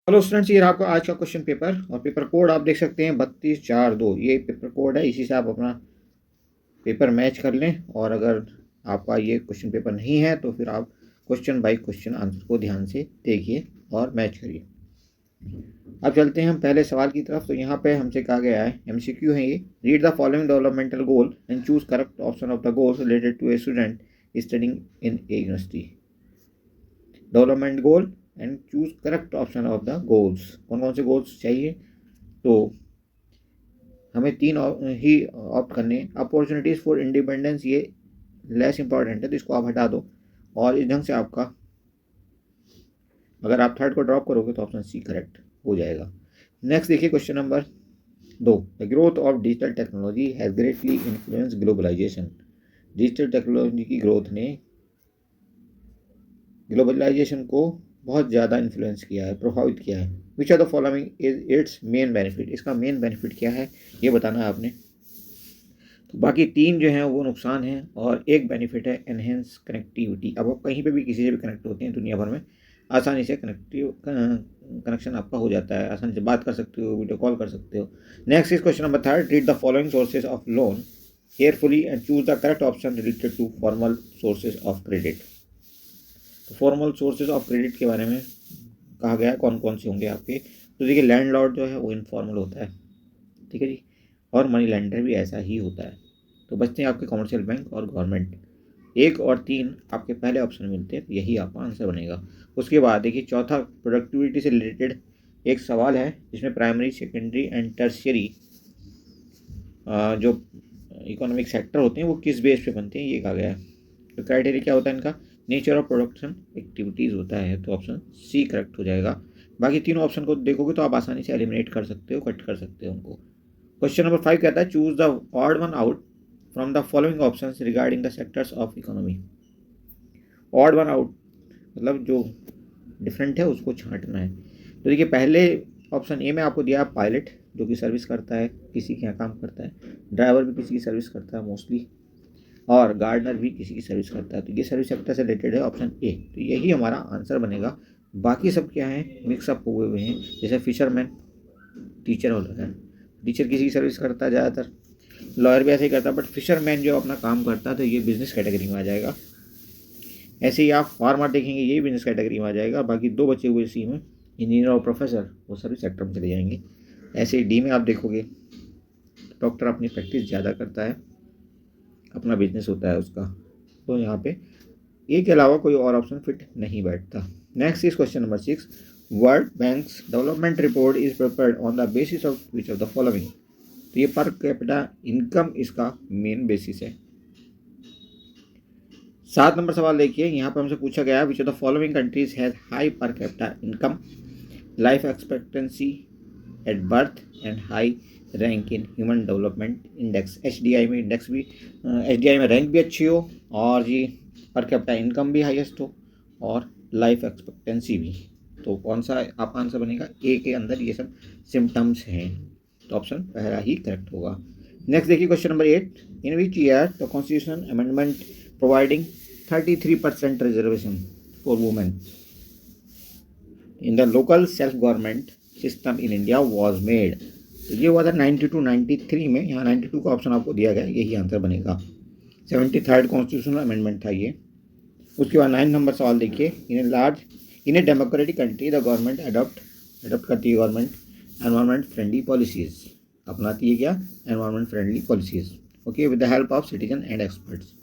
Hello students, ये रहा आपका आज का क्वेश्चन पेपर और पेपर कोड आप देख सकते हैं 3242। ये पेपर कोड है, इसी से आप अपना पेपर मैच कर लें। और अगर आपका ये क्वेश्चन पेपर नहीं है तो फिर आप क्वेश्चन बाय क्वेश्चन आंसर को ध्यान से देखिए और मैच करिए। अब चलते हैं हम पहले सवाल की तरफ। तो यहाँ पे हमसे कहा गया है, MCQ है ये। Read the following developmental goal and choose correct option of the goals related to a student studying in a university. Development goal and choose correct option of the goals. कौन कौन से गोल्स चाहिए? तो हमें तीन ही ऑप्ट करने। Opportunities for independence, ये लेस इंपॉर्टेंट है तो इसको आप हटा दो। और इस ढंग से आपका, अगर आप थर्ड को ड्रॉप करोगे तो ऑप्शन सी करेक्ट हो जाएगा। नेक्स्ट देखिए question number 2। The growth of digital technology has greatly influence globalization. Digital technology की ग्रोथ ने ग्लोबलाइजेशन को बहुत ज़्यादा इन्फ्लुएंस किया है, प्रभावित किया है। Which are the following is its main benefit. इसका मेन बेनिफिट क्या है ये बताना है आपने। तो बाकी तीन जो हैं वो नुकसान हैं और एक बेनिफिट है एनहेंस कनेक्टिविटी। अब आप कहीं पे भी किसी से भी कनेक्ट होते हैं दुनिया भर में, आसानी से कनेक्शन आपका हो जाता है, आसानी से बात कर सकते हो, वीडियो कॉल कर सकते हो। Next is question number 3। Read the following sources of loan carefully and choose the correct option related to formal sources of credit. तो फॉर्मल सोर्सेज ऑफ क्रेडिट के बारे में कहा गया है कौन कौन से होंगे आपके। तो देखिए, लैंडलॉर्ड जो है वो इनफॉर्मल होता है, ठीक है जी, और मनी लेंडर भी ऐसा ही होता है। तो बचते हैं आपके कमर्शियल बैंक और गवर्नमेंट। 1 और 3 आपके पहले ऑप्शन में मिलते हैं, तो यही आपका आंसर बनेगा। उसके बाद देखिए चौथा, प्रोडक्टिविटी से रिलेटेड एक सवाल है जिसमें प्राइमरी, सेकेंडरी एंड टर्शियरी जो इकोनॉमिक सेक्टर होते हैं वो किस बेस पे बनते हैं ये कहा गया है। तो क्राइटेरिया क्या होता है इनका? नेचर ऑफ प्रोडक्शन एक्टिविटीज़ होता है, तो ऑप्शन सी करेक्ट हो जाएगा। बाकी तीनों ऑप्शन को देखोगे तो आप आसानी से एलिमिनेट कर सकते हो, कट कर सकते हो उनको। क्वेश्चन नंबर 5 कहता है, choose the odd one out from the following option regarding the sectors of economy. Odd one out मतलब जो डिफरेंट है उसको छांटना है। तो देखिए, पहले ऑप्शन ए में आपको दिया पायलट, जो कि सर्विस करता है, किसी के यहाँ काम करता है। ड्राइवर भी किसी की सर्विस करता है मोस्टली, और गार्डनर भी किसी की सर्विस करता है। तो ये सर्विस सेक्टर से रिलेटेड है ऑप्शन ए, तो यही हमारा आंसर बनेगा। बाकी सब क्या है, मिक्सअप हुए हुए हैं। जैसे फिशरमैन, टीचर और टीचर किसी की सर्विस करता है ज़्यादातर, लॉयर भी ऐसे ही करता है, बट फिशरमैन जो अपना काम करता है तो ये बिजनेस कैटेगरी में आ जाएगा। ऐसे ही आप फार्मर देखेंगे, ये बिजनेस कैटेगरी में आ जाएगा। बाकी दो बचे हुए सी में, इंजीनियर और प्रोफेसर, वो सर्विस सेक्टर में चले जाएंगे। ऐसे ही डी में आप देखोगे, डॉक्टर अपनी प्रैक्टिस ज़्यादा करता है, अपना बिजनेस होता है उसका, तो यहाँ पे ए के अलावा कोई और ऑप्शन फिट नहीं बैठता। Next is question number 6। World banks development report is prepared on the basis of which of the following. तो ये पर कैपिटा इनकम इसका मेन बेसिस है। 7 नंबर सवाल देखिए, यहाँ पर हमसे पूछा गया है, which of the following countries has high per capita income, life expectancy at birth and high rank in human development index. HDI में इंडेक्स भी, HDI में रैंक भी अच्छी हो, और जी पर कैपिटा इनकम भी हाईएस्ट हो, और लाइफ एक्सपेक्टेंसी भी। तो कौन सा आपका आंसर बनेगा? ए के अंदर ये सब सिम्टम्स हैं, तो ऑप्शन पहला ही करेक्ट होगा। नेक्स्ट देखिए question number 8। In which year the constitution amendment providing 33% reservation for women in the local self government system in India was made. तो ये हुआ था 92-93 में। यहाँ 92 का ऑप्शन आपको दिया गया, यही आंसर बनेगा। 73rd कॉन्स्टिट्यूशनल अमेंडमेंट था ये। उसके बाद 9 नंबर सवाल देखिए, in a democratic country the government adopt करती है गवर्नमेंट एनवायरमेंट फ्रेंडली पॉलिसीज़, अपनाती है क्या? Environment friendly policies, okay, with the help of citizen and experts.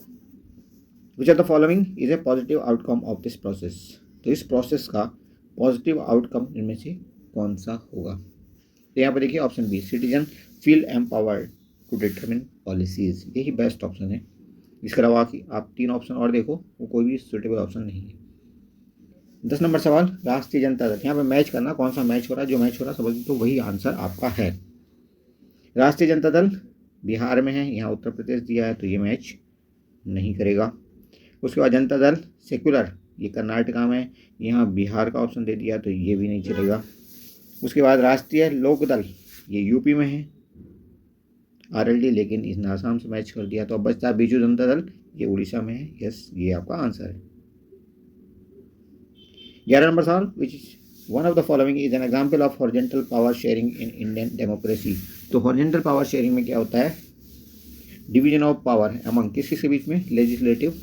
Which are the following is a positive outcome of this process. तो इस process का positive outcome इनमें से कौन सा होगा? तो यहाँ पर देखिए option B, citizen feel empowered to determine policies, यही बेस्ट ऑप्शन है। इसके अलावा कि आप 3 ऑप्शन और देखो, वो कोई भी सुटेबल ऑप्शन नहीं है। 10 नंबर सवाल, राष्ट्रीय जनता दल। यहाँ पे मैच करना, कौन सा मैच हो रहा है, जो मैच हो रहा है समझ, तो वही आंसर आपका है। राष्ट्रीय जनता दल बिहार में है, यहाँ उत्तर प्रदेश दिया है, तो ये मैच नहीं करेगा। उसके बाद जनता दल सेक्युलर, ये कर्नाटका में, यहाँ बिहार का ऑप्शन दे दिया, तो ये भी नहीं चलेगा। उसके बाद राष्ट्रीय लोकदल, ये यूपी में है, RLD, लेकिन इसने आसाम से मैच कर दिया। तो अब बचता है बीजू जनता दल, ये उड़ीसा में है। यस, ये आपका आंसर है। 11 नंबर सवाल, which one of the following is an example of horizontal power sharing in Indian democracy. तो हॉरिजॉन्टल पावर शेयरिंग में क्या होता है, डिवीजन ऑफ पावर अमंग किसके बीच में, लेजिस्लेटिव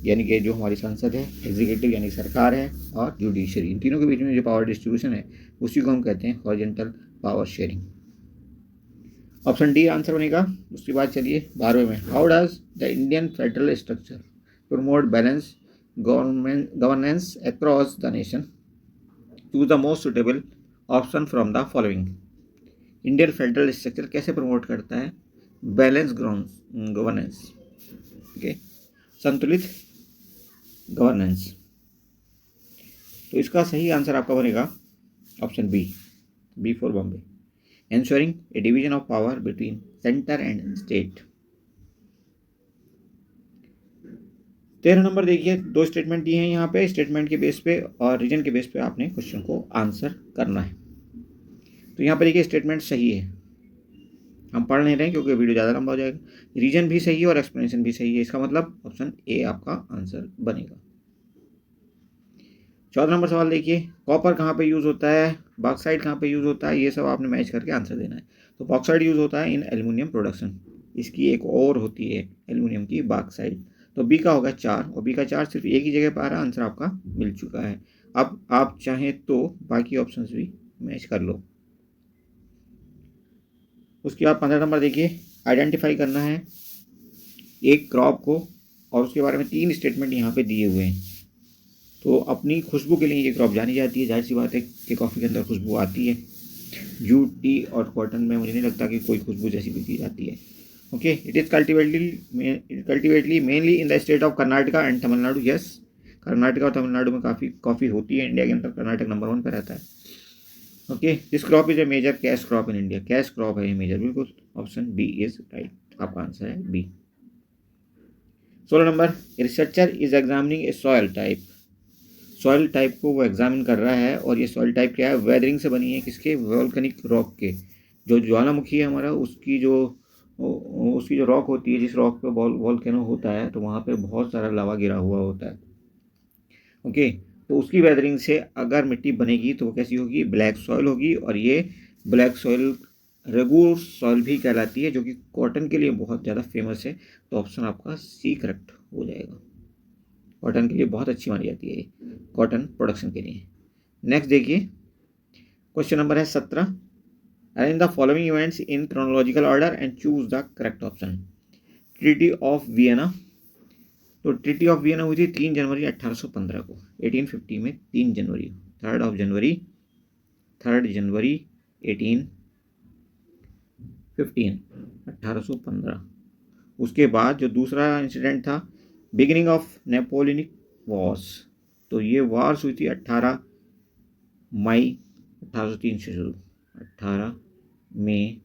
यानी कि जो हमारी संसद है, एग्जीक्यूटिव यानी सरकार है, और जुडिशरी, इन तीनों के बीच में जो पावर डिस्ट्रीब्यूशन है उसी को हम कहते हैं horizontal power sharing. Option D answer बनेगा। उसके बाद चलिए 12वें में, how does the Indian federal structure promote balance governance across the nation, choose the most suitable option from the following. Indian federal structure कैसे प्रमोट करता है बैलेंस गवर्नेंस, ओके, संतुलित गवर्नेंस। तो इसका सही आंसर आपका बनेगा option B for Bombay, ensuring a division of power between center and state। 13 number देखिए, दो स्टेटमेंट दिए हैं यहाँ पे, स्टेटमेंट के बेस पे और रीजन के बेस पे आपने क्वेश्चन को आंसर करना है। तो यहाँ पर देखिए स्टेटमेंट सही है, हम पढ़ नहीं रहे हैं क्योंकि वीडियो ज़्यादा लंबा हो जाएगा। रीजन भी सही है और एक्सप्लेनेशन भी सही है, इसका मतलब ऑप्शन ए आपका आंसर बनेगा। 14 नंबर सवाल देखिए, कॉपर कहाँ पे यूज़ होता है, बॉक्साइट कहाँ पे यूज़ होता है, ये सब आपने मैच करके आंसर देना है। तो बॉक्साइट यूज़ होता है इन एल्युमिनियम प्रोडक्शन, इसकी एक और होती है एल्युमिनियम की बॉक्साइट। तो बी का होगा 4 और बी का 4 सिर्फ एक ही जगह पर आ रहा, आंसर आपका मिल चुका है। अब आप चाहें तो बाकी ऑप्शन भी मैच कर लो। उसके बाद 15 नंबर देखिए, आइडेंटिफाई करना है एक क्रॉप को और उसके बारे में 3 स्टेटमेंट यहाँ पे दिए हुए हैं। तो अपनी खुशबू के लिए ये क्रॉप जानी जाती है, जाहिर सी बात है कि कॉफ़ी के अंदर खुशबू आती है। जूट, टी और कॉटन में मुझे नहीं लगता कि कोई खुशबू जैसी भी चीज़ आती है। Okay, it is cultivately mainly in the state of Karnataka and Tamil Nadu. Yes, Karnataka और तमिलनाडु में काफ़ी कॉफ़ी होती है, इंडिया के अंदर कर्नाटक नंबर 1 पर रहता है। Okay, this crop is a major cash crop in India, cash crop है ये मेजर, बिल्कुल ऑप्शन बी इज राइट, आपका आंसर है बी। 16 नंबर, researcher is examining a soil type, soil type को वो एग्जामिन कर रहा है और ये सॉइल टाइप क्या है, वेदरिंग से बनी है, किसके, वोल्केनिक रॉक के। जो ज्वालामुखी है हमारा उसकी जो रॉक होती है, जिस रॉक पे वोल्केनो होता है तो वहाँ पे बहुत सारा लावा गिरा हुआ होता है। ओके, तो उसकी वेदरिंग से अगर मिट्टी बनेगी तो वो कैसी होगी, ब्लैक सॉइल होगी। और ये ब्लैक सॉइल रेगुर सॉइल भी कहलाती है, जो कि कॉटन के लिए बहुत ज़्यादा फेमस है। तो ऑप्शन आपका सी करेक्ट हो जाएगा, कॉटन के लिए बहुत अच्छी मानी जाती है कॉटन प्रोडक्शन के लिए। नेक्स्ट देखिए, क्वेश्चन नंबर है 17, arrange the following events in chronological order and choose the correct option. Treaty of Vienna, तो ट्रीटी ऑफ वियना हुई थी 3 जनवरी 1815 को, 1850 में 3 जनवरी, 3 जनवरी 1815। उसके बाद जो दूसरा इंसिडेंट था, बिगिनिंग ऑफ नेपोलियनिक वॉर्स, तो ये वॉर्स हुई थी 18 मई 1803 से शुरू, 18 मई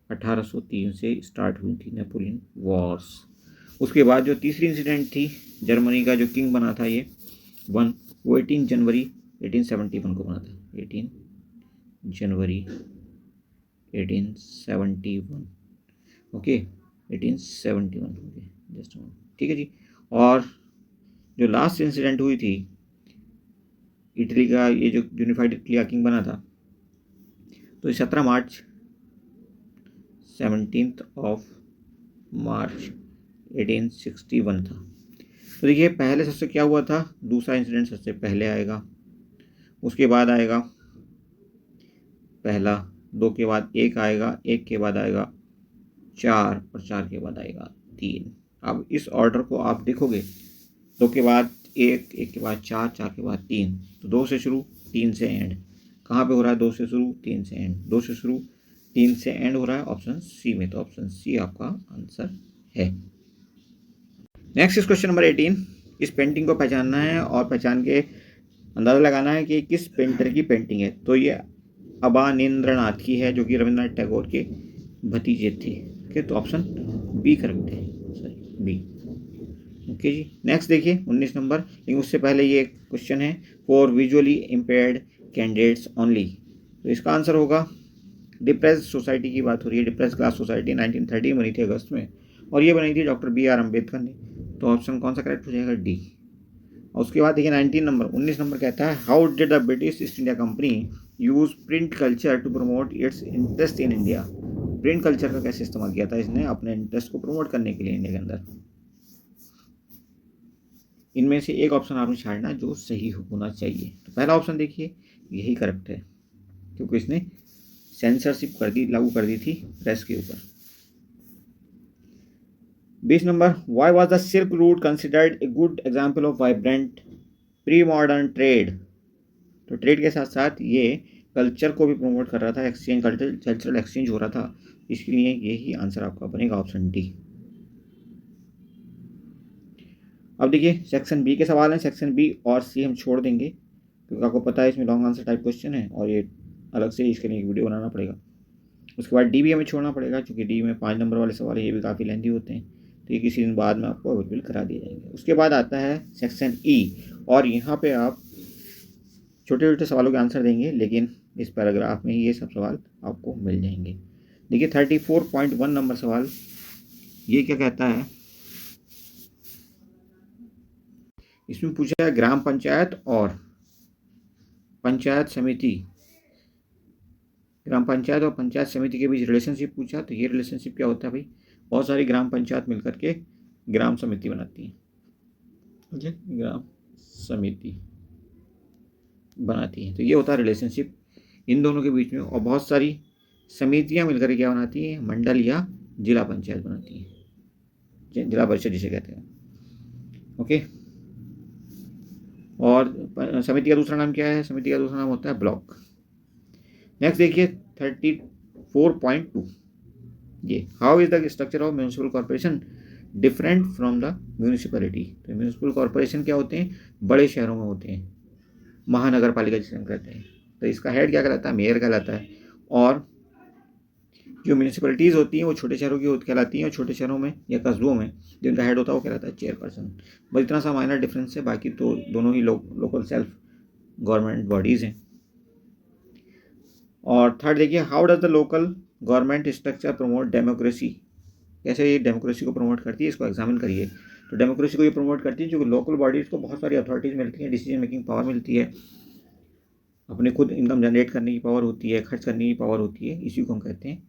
1803 से स्टार्ट हुई थी नेपोलियन वॉर्स। उसके बाद जो तीसरी इंसिडेंट थी, जर्मनी का जो किंग बना था ये वो 18 जनवरी 1871 को बना था, 18 जनवरी 1871। ओके, 1871, ओके जस्ट, ठीक है जी। और जो लास्ट इंसिडेंट हुई थी इटली का, ये जो यूनिफाइड इटली का किंग बना था, तो 17 मार्च 17 मार्च 1861 था। तो देखिए पहले सबसे क्या हुआ था, दूसरा इंसिडेंट सबसे पहले आएगा, उसके बाद आएगा पहला, 2 के बाद 1 आएगा, 1 के बाद आएगा 4 और 4 के बाद आएगा 3। अब इस ऑर्डर को आप देखोगे, 2 के बाद 1, 1 के बाद 4, 4 के बाद 3, तो 2 से शुरू 3 से एंड। कहाँ पे हो रहा है, 2 से शुरू 3 से एंड, 2 से शुरू 3 से एंड हो रहा है ऑप्शन सी में। तो ऑप्शन सी आपका आंसर है। नेक्स्ट इज क्वेश्चन नंबर 18, इस पेंटिंग को पहचानना है और पहचान के अंदाज़ा लगाना है कि किस पेंटर की पेंटिंग है। तो ये अबानींद्रनाथ की है, जो कि रविंद्रनाथ टैगोर के भतीजे थे। ओके, तो ऑप्शन बी करेक्ट है, सॉरी बी। ओके जी, नेक्स्ट देखिए 19 नंबर, लेकिन उससे पहले ये क्वेश्चन है, for visually impaired candidates only. तो इसका आंसर होगा, डिप्रेस सोसाइटी की बात हो रही है, डिप्रेस क्लास सोसाइटी 1930 बनी थी अगस्त में, और ये बनाई थी डॉक्टर बी आर अम्बेडकर ने। तो ऑप्शन कौन सा करेक्ट हो जाएगा, डी। और उसके बाद देखिए 19 नंबर कहता है how did the British East India Company use print culture to promote its interest in India. Print culture का कैसे इस्तेमाल किया था इसने अपने इंटरेस्ट को प्रमोट करने के लिए इंडिया के अंदर। इनमें से एक ऑप्शन आपने छाड़ना जो सही होना चाहिए। तो पहला ऑप्शन देखिए यही करेक्ट है, क्योंकि इसने सेंसरशिप लागू कर दी थी प्रेस के ऊपर। 20 number why was the silk route considered a good example of vibrant pre modern trade. तो ट्रेड के साथ साथ ये कल्चर को भी प्रमोट कर रहा था, एक्सचेंज कल्चरल एक्सचेंज हो रहा था, इसलिए यही आंसर आपका बनेगा ऑप्शन डी। अब देखिए सेक्शन बी के सवाल हैं। सेक्शन बी और सी हम छोड़ देंगे क्योंकि आपको पता है इसमें लॉन्ग आंसर टाइप क्वेश्चन है और ये अलग से इसके लिए एक वीडियो बनाना पड़ेगा। उसके बाद डी भी हमें छोड़ना पड़ेगा क्योंकि डी में 5 नंबर वाले सवाल ये भी काफ़ी लेंथी होते हैं, तो ये किसी दिन बाद में आपको अवेलेबल करा दिए जाएंगे। उसके बाद आता है सेक्शन ई और यहाँ पे आप छोटे छोटे सवालों के आंसर देंगे, लेकिन इस पैराग्राफ में ही ये सब सवाल आपको मिल जाएंगे। देखिए 34.1 नंबर सवाल ये क्या कहता है, इसमें पूछा है ग्राम पंचायत और पंचायत समिति, ग्राम पंचायत और पंचायत समिति के बीच रिलेशनशिप पूछा। तो ये रिलेशनशिप क्या होता है भाई, बहुत सारी ग्राम पंचायत मिलकर के ग्राम समिति बनाती है, ग्राम समिति बनाती है। तो ये होता है रिलेशनशिप इन दोनों के बीच में, और बहुत सारी समितियां मिलकर क्या बनाती हैं, मंडल या जिला पंचायत बनाती हैं, जिला परिषद जिसे कहते हैं। ओके, और समिति का दूसरा नाम क्या है, समिति का दूसरा नाम होता है ब्लॉक। नेक्स्ट देखिए 34.2 ये how is the structure of municipal corporation different from the municipality. तो म्यूनिसिपल कॉर्पोरेशन क्या होते हैं, बड़े शहरों में होते हैं, महानगर पालिका जिसे हम कहते हैं। तो इसका हेड क्या कहलाता है, मेयर कहलाता है, और जो म्यूनिसिपैलिटीज़ होती हैं वो छोटे शहरों की कहलाती हैं, और छोटे शहरों में या कस्बों में जिनका हेड होता है वो कहलाता है चेयरपर्सन। बस इतना सा माइनर डिफरेंस है, बाकी तो दोनों ही लोकल सेल्फ गवर्नमेंट बॉडीज़ हैं। और थर्ड देखिए how does the local government structure promote democracy. कैसे ये डेमोक्रेसी को प्रमोट करती है, इसको एग्जामिन करिए। तो डेमोक्रेसी को ये प्रमोट करती है क्योंकि लोकल बॉडीज़ को बहुत सारी अथॉरिटीज़ मिलती हैं, डिसीजन मेकिंग पावर मिलती है, अपने खुद इनकम जनरेट करने की पावर होती है, खर्च करने की पावर होती है, इसी को हम कहते हैं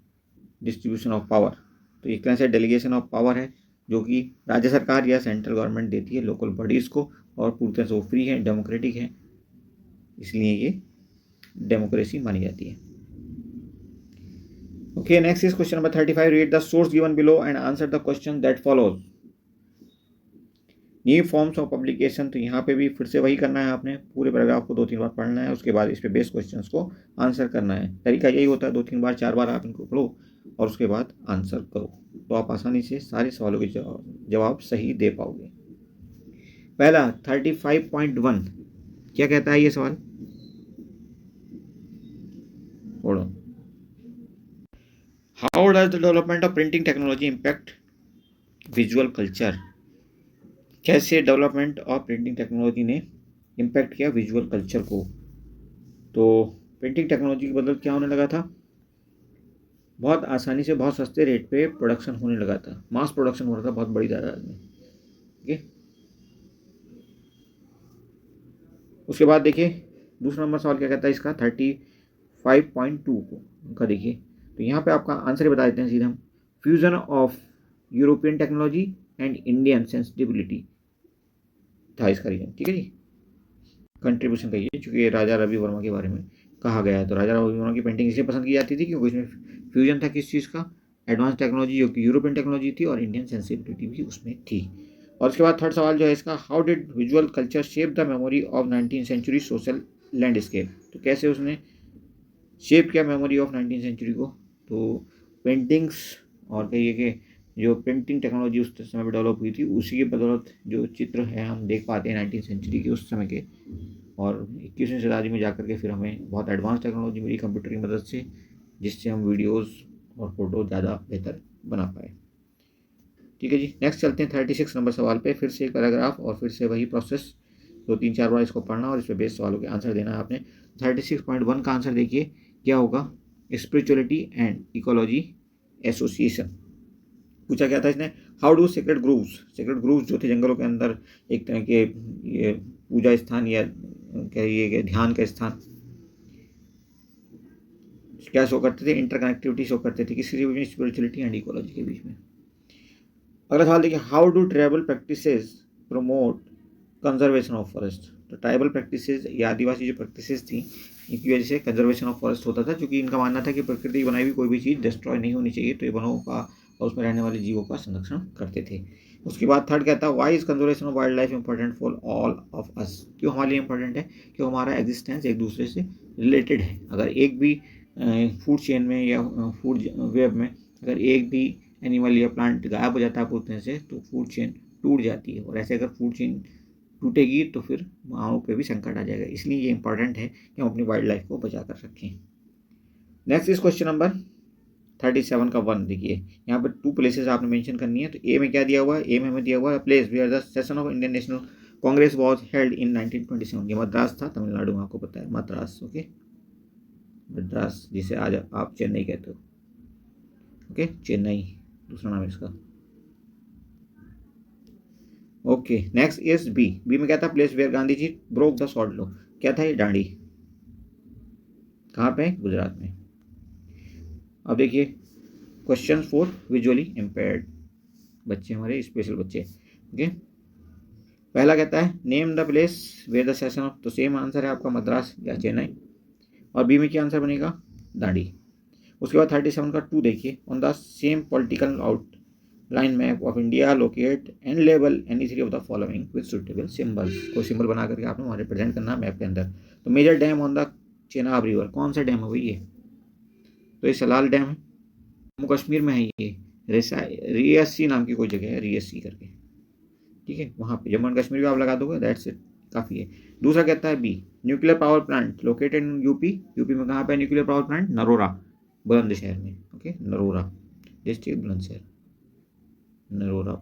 डिस्ट्रीब्यूशन ऑफ पावर। तो एक तरह से डेलीगेशन ऑफ पावर है जो कि राज्य सरकार या सेंट्रल गवर्नमेंट देती है लोकल बॉडीज़ को, और पूरी तरह से वो फ्री है, डेमोक्रेटिक है, इसलिए ये डेमोक्रेसी मानी जाती है। Okay, next is question number 35। Read the source given below and answer the question that follows. New forms of publication, तो यहाँ पे भी फिर से वही करना है, आपने पूरे पैराग्राफ को 2-3 बार पढ़ना है, उसके बाद इस पे बेस्ड क्वेश्चंस को आंसर करना है। तरीका यही होता है, 2-3 बार 4 बार आप इनको पढ़ो और उसके बाद आंसर करो, तो आप आसानी से सारे सवालों के जवाब सही दे पाओगे। पहला 35.1 क्या कहता है ये सवाल, पढ़ो। How does the development of printing technology impact visual culture. कैसे डेवलपमेंट ऑफ प्रिंटिंग टेक्नोलॉजी ने इम्पैक्ट किया विजुअल कल्चर को। तो प्रिंटिंग टेक्नोलॉजी की बदौलत क्या होने लगा था, बहुत आसानी से बहुत सस्ते रेट पे प्रोडक्शन होने लगा था, मास प्रोडक्शन हो रहा था बहुत बड़ी तादाद में। ठीक है, उसके बाद देखिए दूसरा नंबर सवाल क्या कहता है इसका 35.2 का देखिए। तो यहाँ पे आपका आंसर ही बता देते हैं सीधे हम, fusion of European technology and Indian sensitivity था इसका रीजन। ठीक है जी, कंट्रीब्यूशन कहिए, चूँकि राजा रवि वर्मा के बारे में कहा गया है। तो राजा रवि वर्मा की पेंटिंग इसलिए पसंद की जाती थी क्योंकि इसमें फ्यूजन था किस चीज़ का, एडवांस टेक्नोलॉजी जो कि यूरोपियन टेक्नोलॉजी थी और इंडियन सेंसिटिविटी भी उसमें थी। और उसके बाद थर्ड सवाल जो है इसका, how did visual culture shape the memory of 19th century social landscape. तो कैसे उसने शेप किया मेमोरी ऑफ 19th सेंचुरी को। तो पेंटिंग्स और कहिए कि जो प्रिंटिंग टेक्नोलॉजी उस समय पर डेवलप हुई थी उसी की बदौलत जो चित्र है हम देख पाते हैं 19th सेंचुरी के उस समय के, और 21वीं शताब्दी में जाकर के फिर हमें बहुत एडवांस टेक्नोलॉजी मिली कंप्यूटर की मदद से, जिससे हम वीडियोस और फोटो ज़्यादा बेहतर बना पाए। ठीक है जी, नेक्स्ट चलते हैं 36 नंबर सवाल पे। फिर से एक पैराग्राफ और फिर से वही प्रोसेस, 2-3-4 बार इसको पढ़ना और इस पर बेस्ड सवालों के आंसर देना है आपने। 36.1 का आंसर देखिए क्या होगा, स्पिरिचुअलिटी एंड इकोलॉजी एसोसिएशन। पूछा क्या था इसने, हाउ डू सेक्रेड ग्रूव्स जो थे जंगलों के अंदर एक तरह के ये पूजा स्थान या कहिए कि ध्यान का स्थान क्या शो करते थे, इंटरकनेक्टिविटी शो करते थे किसी भी स्पिरिचुअलिटी एंड इकोलॉजी के बीच में। अगला सवाल देखिए, how do tribal practices promote conservation of forest. तो ट्राइबल प्रैक्टिसेस या आदिवासी जो प्रैक्टिसेस थी इनकी वजह से कंजर्वेशन ऑफ फॉरेस्ट होता था, क्योंकि इनका मानना था कि प्रकृति की बनाई हुई कोई भी चीज़ डिस्ट्रॉय नहीं होनी चाहिए, तो ये वनों का और उसमें रहने वाले जीवों का संरक्षण करते थे। उसके बाद थर्ड कहता है, why is conservation of wildlife important for all of us. क्यों हमारे लिए इंपॉर्टेंट है, क्यों हमारा एग्जिस्टेंस एक दूसरे से रिलेटेड है। अगर एक भी फूड चेन में या फूड वेब में अगर एक भी एनिमल या प्लांट गायब हो जाता है पूरी से, तो फूड चेन टूट जाती है, और ऐसे अगर फूड चेन टूटेगी तो फिर वहाँ पे भी संकट आ जाएगा। इसलिए ये इंपॉर्टेंट है कि हम अपनी वाइल्ड लाइफ को बचा कर रखें। नेक्स्ट इज क्वेश्चन नंबर 37 का 1। देखिए यहाँ पर 2 प्लेसेस आपने मेंशन करनी है। तो ए में क्या दिया हुआ है, ए में हमें दिया हुआ है place where the session of Indian National Congress was held in 1927। ये मद्रास था, तमिलनाडु में, आपको पता है मद्रास। ओके, मद्रास जिसे आज आप चेन्नई कहते हो। ओके, चेन्नई दूसरा नाम है इसका। Okay, next is B. B में क्या था, place where Gandhi ji broke the salt law. क्या था ये, डांडी। कहाँ पे, गुजरात में। अब देखिए क्वेश्चन फॉर विजुअली इम्पेयर्ड बच्चे, हमारे स्पेशल बच्चे। ओके, पहला कहता है name the place where the session of. तो सेम आंसर है आपका मद्रास या चेन्नई, और बी में क्या आंसर बनेगा, दांडी। उसके बाद 37 का 2 देखिए, on the same political outline map of India locate and label any three of the following with suitable symbols. कोई सिंबल बना करके आपने वहाँ रिप्रेजेंट करना मैप के अंदर। तो major dam on the Chenab river, कौन सा डैम है भाई ये, तो ये सलाल डैम है, जम्मू कश्मीर में है ये। रियासी नाम की कोई जगह है, रियासी करके, ठीक है, वहाँ पे जम्मू एंड कश्मीर भी आप लगा दोगे, दैट्स इट, काफ़ी है। दूसरा कहता है B, nuclear power plant located in UP. UP में कहाँ पे nuclear power plant, Narora, Bulandshahr में। Okay, Narora district Bulandshahr, Narora.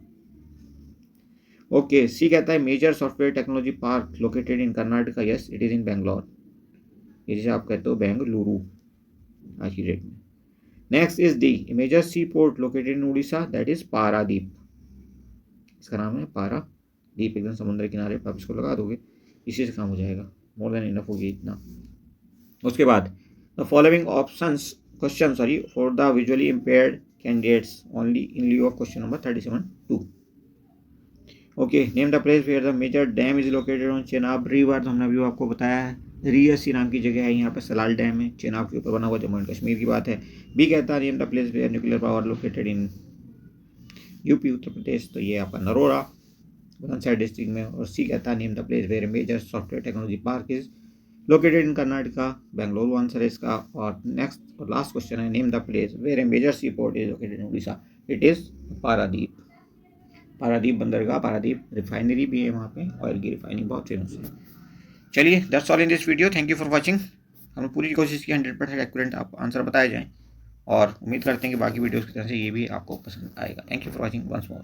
Okay, C कहता है major software technology park located in Karnataka. Yes, it is in Bangalore, ये जैसे आप कहते हो बेंगलुरु आज की डेट में। Next is D, major sea port located in Orissa, that is Paradip. इसका नाम है पारादीप, एकदम समुद्र किनारे पर। आप इसको लगा दोगे, इसी से काम हो जाएगा, मोर देन इनफ होगी इतना। उसके बाद the following options question for the visually impaired candidates only in lieu of question number 37(2). Okay, name the place where the major dam is located on Chenab river. तो हमने अभी आपको बताया है, रियासी नाम की जगह है, यहाँ पर सलाल डैम है, चेनाब के ऊपर बना हुआ, जम्मू एंड कश्मीर की बात है। बी कहता है name the place where nuclear power located in UP Uttar Pradesh, तो ये आपका नरोरा बुलंदशहर डिस्ट्रिक्ट में। और सी कहता है name the place where major software technology park is located in Karnataka, Bengaluru answer है इसका। और नेक्स्ट और लास्ट क्वेश्चन है name the place where a major sea port is located in Orissa, it is Paradip. Paradip बंदरगाह, पारादीप रिफाइनरी भी है वहाँ पे, ऑयल की रिफाइनिंग बहुत फेमस है। चलिए, that's all in this video, thank you for watching. हमने पूरी कोशिश की 100% एक्यूरेंट आप आंसर बताए जाएँ, और उम्मीद करते हैं कि बाकी वीडियोज़ की तरह से ये भी आपको पसंद आएगा। Thank you for watching once more.